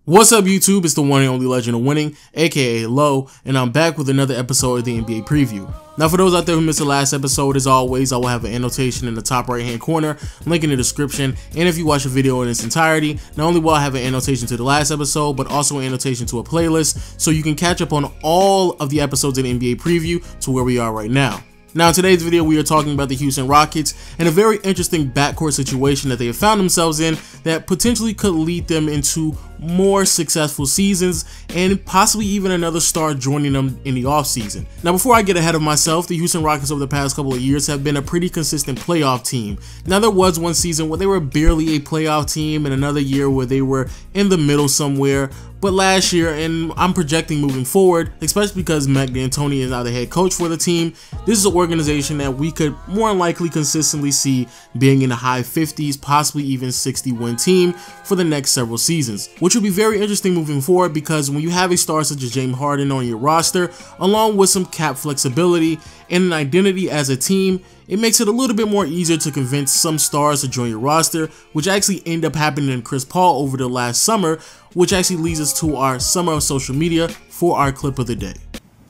What's up YouTube, it's the one and only legend of winning, aka Low, and I'm back with another episode of the NBA preview. Now for those out there who missed the last episode, as always, I will have an annotation in the top right hand corner, link in the description, and if you watch the video in its entirety, not only will I have an annotation to the last episode, but also an annotation to a playlist, so you can catch up on all of the episodes of the NBA preview to where we are right now. Now in today's video we are talking about the Houston Rockets and a very interesting backcourt situation that they have found themselves in that potentially could lead them into more successful seasons and possibly even another star joining them in the offseason. Now before I get ahead of myself, the Houston Rockets over the past couple of years have been a pretty consistent playoff team. Now there was one season where they were barely a playoff team and another year where they were in the middle somewhere. But last year, and I'm projecting moving forward, especially because DAntoni is now the head coach for the team, this is an organization that we could more likely consistently see being in the high 50s, possibly even 60 win team for the next several seasons, which will be very interesting moving forward because when you have a star such as James Harden on your roster, along with some cap flexibility and an identity as a team, it makes it a little bit more easier to convince some stars to join your roster, which actually ended up happening in Chris Paul over the last summer, which actually leads us to our summer of social media for our clip of the day.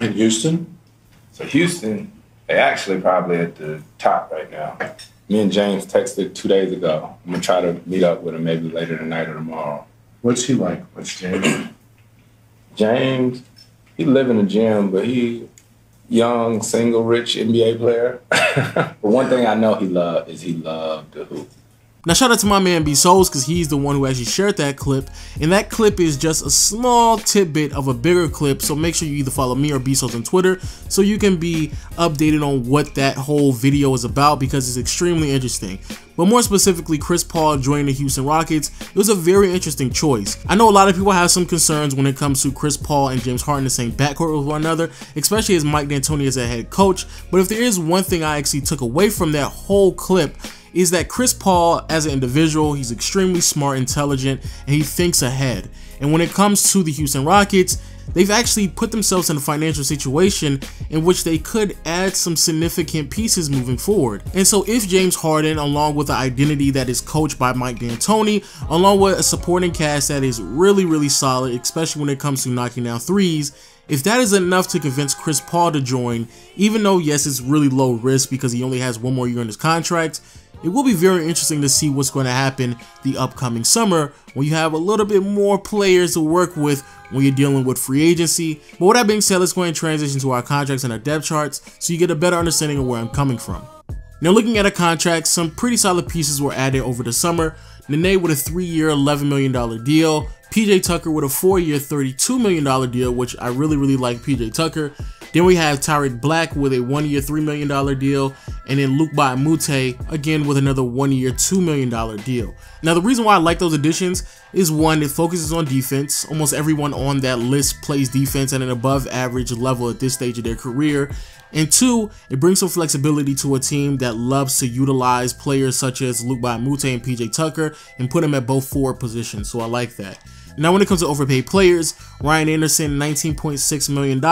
In Houston? So Houston, they actually probably at the top right now. Me and James texted 2 days ago. I'm gonna try to meet up with him maybe later tonight or tomorrow. What's he like? What's James? James, he live in the gym, but he young, single, rich NBA player. But one thing I know he loved to hoop. Now shout out to my man B Souls because he's the one who actually shared that clip, and that clip is just a small tidbit of a bigger clip, so make sure you either follow me or B Souls on Twitter so you can be updated on what that whole video is about because it's extremely interesting. But more specifically, Chris Paul joining the Houston Rockets, it was a very interesting choice. I know a lot of people have some concerns when it comes to Chris Paul and James Harden in the same backcourt with one another, especially as DAntoni is a head coach, but if there is one thing I actually took away from that whole clip, is that Chris Paul as an individual, he's extremely smart, intelligent, and he thinks ahead. And when it comes to the Houston Rockets, they've actually put themselves in a financial situation in which they could add some significant pieces moving forward. And so if James Harden, along with the identity that is coached by DAntoni, along with a supporting cast that is really solid, especially when it comes to knocking down threes, if that is enough to convince Chris Paul to join, even though yes it's really low risk because he only has one more year in his contract, it will be very interesting to see what's going to happen the upcoming summer when you have a little bit more players to work with when you're dealing with free agency. But with that being said, let's go ahead and transition to our contracts and our depth charts so you get a better understanding of where I'm coming from. Now looking at our contracts, some pretty solid pieces were added over the summer. Nene with a 3-year $11 million deal, PJ Tucker with a 4-year $32 million deal, which I really like PJ Tucker. Then we have Tariq Black with a 1-year $3 million deal, and then Luke Mute again with another 1-year $2 million deal. Now the reason why I like those additions is one, it focuses on defense. Almost everyone on that list plays defense at an above average level at this stage of their career. And two, it brings some flexibility to a team that loves to utilize players such as Luke Mute and PJ Tucker and put them at both forward positions, so I like that. Now when it comes to overpaid players, Ryan Anderson, $19.6 million.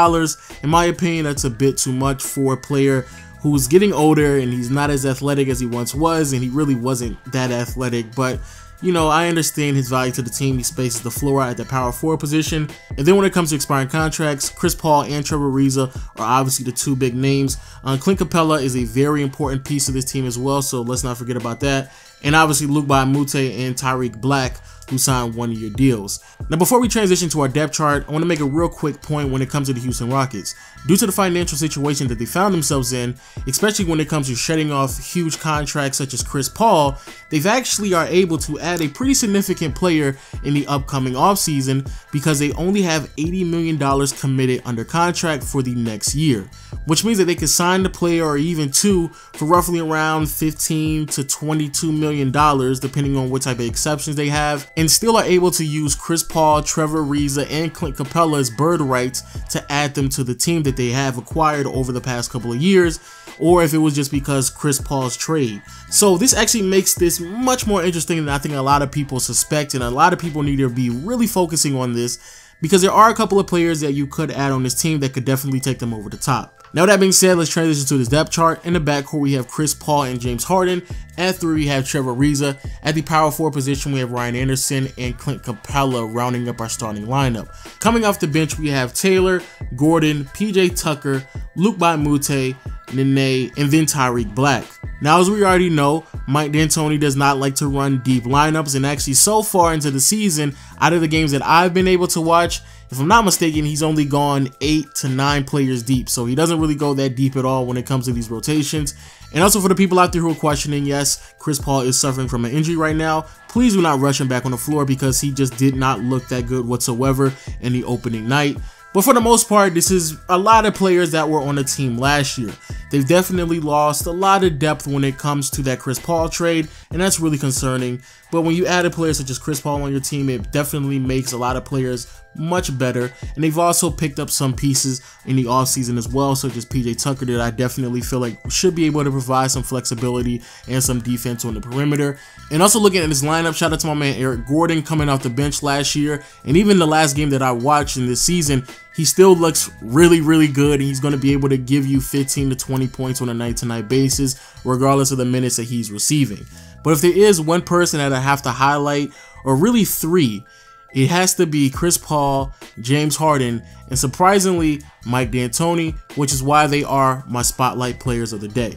In my opinion, that's a bit too much for a player who's getting older and he's not as athletic as he once was, and he really wasn't that athletic, but you know, I understand his value to the team. He spaces the floor at the power forward position. And then when it comes to expiring contracts, Chris Paul and Trevor Ariza are obviously the two big names. Clint Capella is a very important piece of this team as well, so let's not forget about that. And obviously Luke Mute and Tariq Black, who signed 1-year deals. Now before we transition to our depth chart, I want to make a real quick point when it comes to the Houston Rockets. Due to the financial situation that they found themselves in, especially when it comes to shedding off huge contracts such as Chris Paul, they've actually are able to add a pretty significant player in the upcoming offseason because they only have $80 million committed under contract for the next year, which means that they could sign the player or even two for roughly around $15 to $22 million depending on what type of exceptions they have, and still are able to use Chris Paul, Trevor Ariza, and Clint Capella as bird rights to add them to the team that they have acquired over the past couple of years, or if it was just because Chris Paul's trade. So this actually makes this much more interesting than I think a lot of people suspect, and a lot of people need to be really focusing on this because there are a couple of players that you could add on this team that could definitely take them over the top. Now that being said, let's transition to this depth chart. In the backcourt, we have Chris Paul and James Harden. At 3, we have Trevor Ariza. At the power forward position, we have Ryan Anderson and Clint Capella rounding up our starting lineup. Coming off the bench, we have Taylor, Gordon, PJ Tucker, Luke Bamute, Nene, and then Tyreek Black. Now, as we already know, Mike D'Antoni does not like to run deep lineups, and actually so far into the season, out of the games that I've been able to watch, if I'm not mistaken, he's only gone 8 to 9 players deep, so he doesn't really go that deep at all when it comes to these rotations. And also for the people out there who are questioning, yes, Chris Paul is suffering from an injury right now. Please do not rush him back on the floor because he just did not look that good whatsoever in the opening night. But for the most part, this is a lot of players that were on the team last year. They've definitely lost a lot of depth when it comes to that Chris Paul trade, and that's really concerning. But when you add a player such as Chris Paul on your team, it definitely makes a lot of players much better. And they've also picked up some pieces in the offseason as well, such as PJ Tucker, that I definitely feel like should be able to provide some flexibility and some defense on the perimeter. And also looking at this lineup, shout out to my man Eric Gordon coming off the bench last year. And even the last game that I watched in this season, he still looks really, really good, and he's going to be able to give you 15 to 20 points on a night-to-night basis, regardless of the minutes that he's receiving. But if there is one person that I have to highlight, or really 3, it has to be Chris Paul, James Harden, and surprisingly, Mike D'Antoni, which is why they are my spotlight players of the day.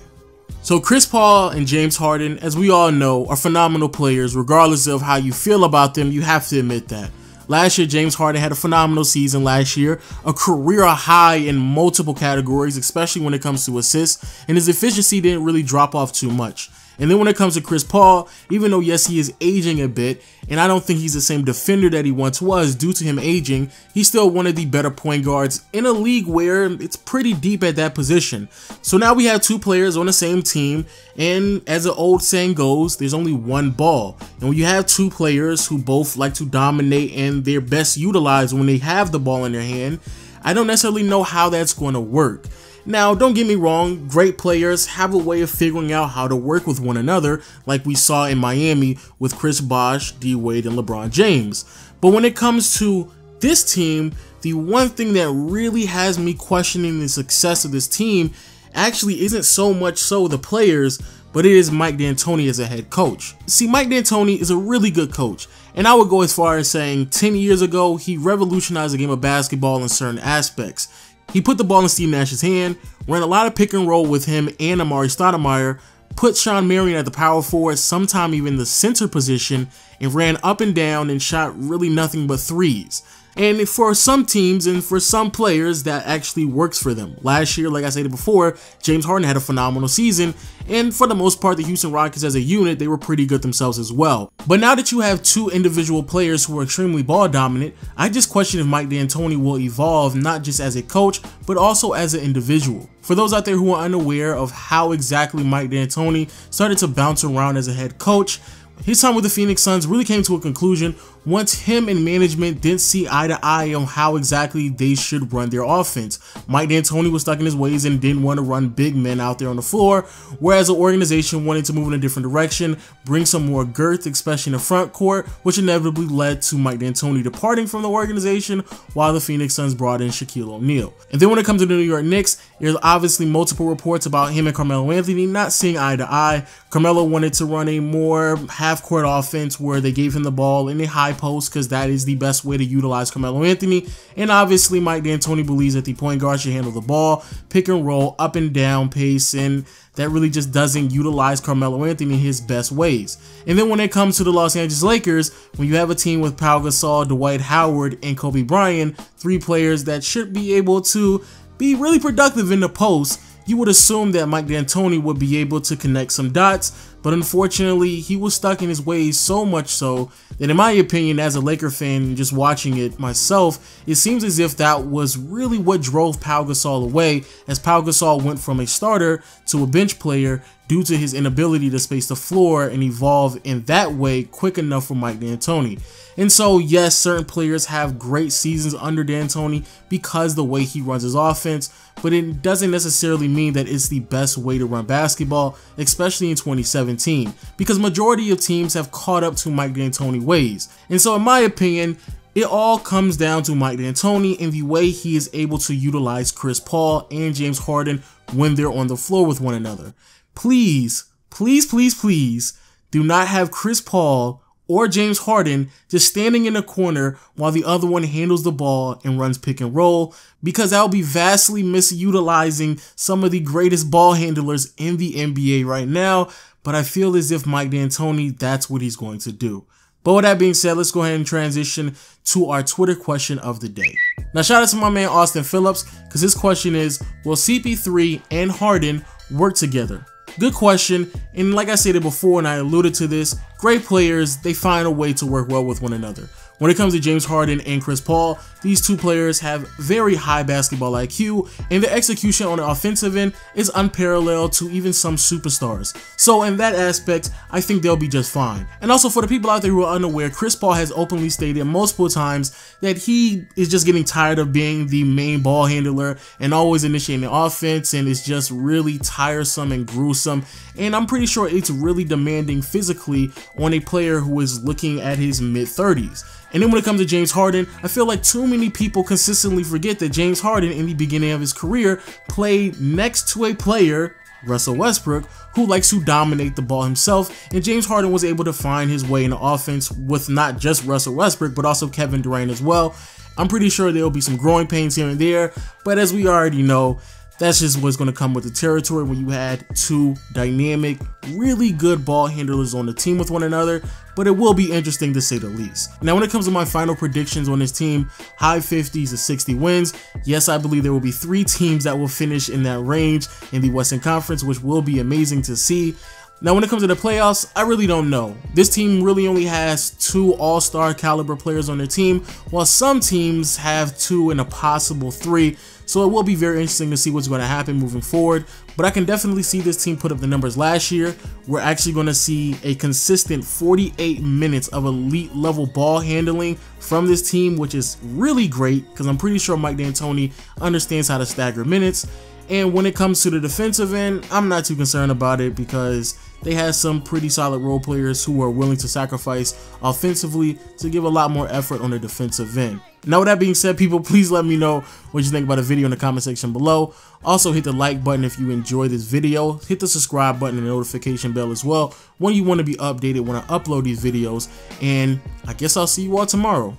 So Chris Paul and James Harden, as we all know, are phenomenal players. Regardless of how you feel about them, you have to admit that. Last year, James Harden had a phenomenal season last year, a career high in multiple categories, especially when it comes to assists, and his efficiency didn't really drop off too much. And then when it comes to Chris Paul, even though yes, he is aging a bit, and I don't think he's the same defender that he once was due to him aging, he's still one of the better point guards in a league where it's pretty deep at that position. So now we have 2 players on the same team, and as the old saying goes, there's only one ball. And when you have 2 players who both like to dominate and they're best utilized when they have the ball in their hand, I don't necessarily know how that's going to work. Now, don't get me wrong, great players have a way of figuring out how to work with one another, like we saw in Miami with Chris Bosh, D Wade, and LeBron James. But when it comes to this team, the one thing that really has me questioning the success of this team actually isn't so much so the players, but it is Mike D'Antoni as a head coach. See, Mike D'Antoni is a really good coach, and I would go as far as saying 10 years ago, he revolutionized the game of basketball in certain aspects. He put the ball in Steve Nash's hand, ran a lot of pick and roll with him and Amari Stoudemire, put Sean Marion at the power forward, sometime even the center position, and ran up and down and shot really nothing but threes. And for some teams and for some players, that actually works for them. Last year, like I said before, James Harden had a phenomenal season, and for the most part, the Houston Rockets as a unit, they were pretty good themselves as well. But now that you have 2 individual players who are extremely ball dominant, I just question if Mike D'Antoni will evolve not just as a coach, but also as an individual. For those out there who are unaware of how exactly Mike D'Antoni started to bounce around as a head coach, his time with the Phoenix Suns really came to a conclusion once him and management didn't see eye to eye on how exactly they should run their offense. Mike D'Antoni was stuck in his ways and didn't want to run big men out there on the floor, whereas the organization wanted to move in a different direction, bring some more girth, especially in the front court, which inevitably led to Mike D'Antoni departing from the organization while the Phoenix Suns brought in Shaquille O'Neal. And then when it comes to the New York Knicks, there's obviously multiple reports about him and Carmelo Anthony not seeing eye to eye. Carmelo wanted to run a more half-court offense where they gave him the ball in a high post because that is the best way to utilize Carmelo Anthony. And obviously Mike D'Antoni believes that the point guard should handle the ball, pick and roll, up and down pace, and that really just doesn't utilize Carmelo Anthony in his best ways. And then when it comes to the Los Angeles Lakers, when you have a team with Pau Gasol, Dwight Howard, and Kobe Bryant, 3 players that should be able to be really productive in the post, you would assume that Mike D'Antoni would be able to connect some dots, but unfortunately, he was stuck in his ways so much so that in my opinion, as a Laker fan just watching it myself, it seems as if that was really what drove Pau Gasol away, as Pau Gasol went from a starter to a bench player due to his inability to space the floor and evolve in that way quick enough for Mike D'Antoni. And so yes, certain players have great seasons under D'Antoni because the way he runs his offense, but it doesn't necessarily mean that it's the best way to run basketball, especially in 2017, because majority of teams have caught up to Mike D'Antoni ways. And so in my opinion, It all comes down to Mike D'Antoni and the way he is able to utilize Chris Paul and James Harden when they're on the floor with one another. Please, please, please, please do not have Chris Paul or James Harden just standing in a corner while the other one handles the ball and runs pick and roll, because that will be vastly misutilizing some of the greatest ball handlers in the NBA right now. But I feel as if Mike D'Antoni, that's what he's going to do. But with that being said, let's go ahead and transition to our Twitter question of the day. Now, shout out to my man Austin Phillips, because his question is, will CP3 and Harden work together? Good question, and like I stated before and I alluded to this, great players, they find a way to work well with one another. When it comes to James Harden and Chris Paul, these two players have very high basketball IQ, and their execution on the offensive end is unparalleled to even some superstars. So in that aspect, I think they'll be just fine. And also for the people out there who are unaware, Chris Paul has openly stated multiple times that he is just getting tired of being the main ball handler and always initiating the offense, and it's just really tiresome and gruesome. And I'm pretty sure it's really demanding physically on a player who is looking at his mid-30s. And then when it comes to James Harden, I feel like too many people consistently forget that James Harden in the beginning of his career played next to a player, Russell Westbrook, who likes to dominate the ball himself, and James Harden was able to find his way in the offense with not just Russell Westbrook, but also Kevin Durant as well. I'm pretty sure there will be some growing pains here and there, but as we already know, that's just what's going to come with the territory when you had two dynamic, really good ball handlers on the team with one another, but it will be interesting to say the least. Now, when it comes to my final predictions on this team, high 50s to 60 wins, yes, I believe there will be 3 teams that will finish in that range in the Western Conference, which will be amazing to see. Now, when it comes to the playoffs, I really don't know. This team really only has 2 all-star caliber players on their team, while some teams have 2 and a possible 3. So it will be very interesting to see what's going to happen moving forward. But I can definitely see this team put up the numbers last year. We're actually going to see a consistent 48 minutes of elite level ball handling from this team, which is really great because I'm pretty sure Mike D'Antoni understands how to stagger minutes. And when it comes to the defensive end, I'm not too concerned about it because they have some pretty solid role players who are willing to sacrifice offensively to give a lot more effort on the defensive end. Now, with that being said, people, please let me know what you think about the video in the comment section below. Also, hit the like button if you enjoyed this video. Hit the subscribe button and the notification bell as well when you want to be updated when I upload these videos. And I guess I'll see you all tomorrow.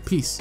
Peace.